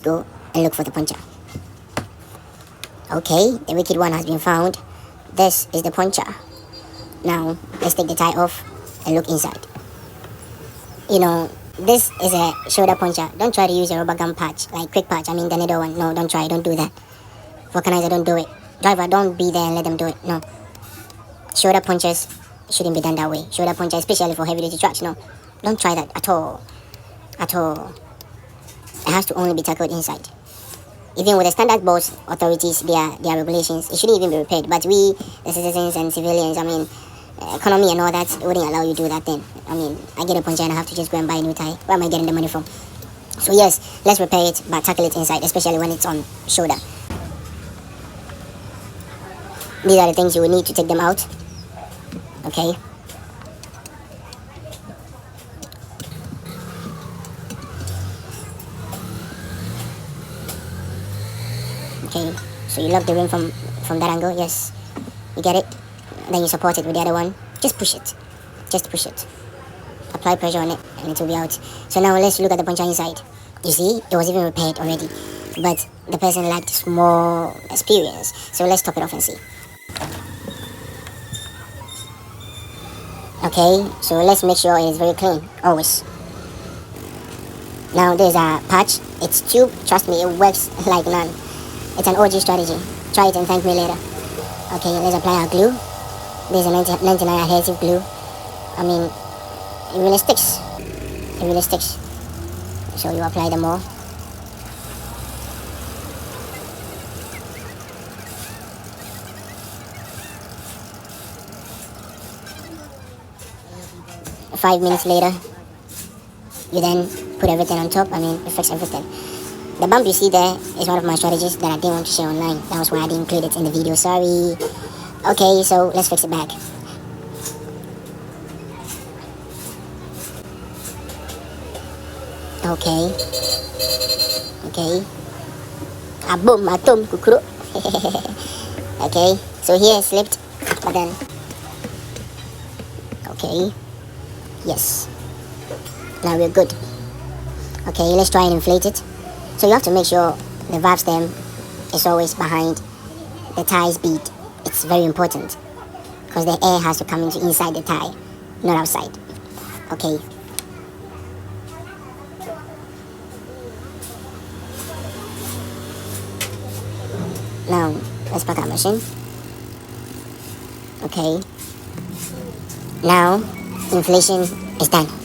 Go and look for the puncher. Okay, the wicked one has been found. This is the puncher. Now, let's take the tie off and look inside. You know, this is a shoulder puncher. Don't try to use a rubber gum patch, like quick patch. I mean, the needle one. No, don't try. Don't do that. Vulcanizer, don't do it. Driver, don't be there and let them do it. No. Shoulder punches shouldn't be done that way. Shoulder puncher, especially for heavy duty trucks. No, don't try that at all. At all. It has to only be tackled inside. Even with the standard boats authorities, their regulations, it shouldn't even be repaired. But we, the citizens and civilians, I mean, economy and all that, wouldn't allow you to do that thing. I mean, I get a puncher and I have to just go and buy a new tie. Where am I getting the money from? So yes, let's repair it, but tackle it inside, especially when it's on shoulder. These are the things you will need to take them out. Okay. Okay, so you lock the rim from that angle. Yes, you get it. Then you support it with the other one. Just push it. Just push it. Apply pressure on it and it will be out. So now let's look at the puncher inside. You see, it was even repaired already, but the person lacked small experience. So let's top it off and see. Okay, so let's make sure it is very clean, always. Now there's a patch. It's tube. Trust me, it works like none. It's an OG strategy. Try it and thank me later. Okay, let's apply our glue. There's a 99 adhesive glue. I mean, it really sticks. It really sticks. So you apply them all. Five minutes later, you then put everything on top. I mean, you fix everything. The bump you see there is one of my strategies that I didn't want to share online. That was why I didn't include it in the video. Sorry. Okay, so let's fix it back. Okay. Okay. Boom, atom, kukuru. Okay, so here it slipped, but then. Okay. Yes. Now we're good. Okay, let's try and inflate it. So you have to make sure the valve stem is always behind the tie's bead. It's very important because the air has to come into inside the tie, not outside. Okay. Now let's pack our machine. Okay. Now inflation is done.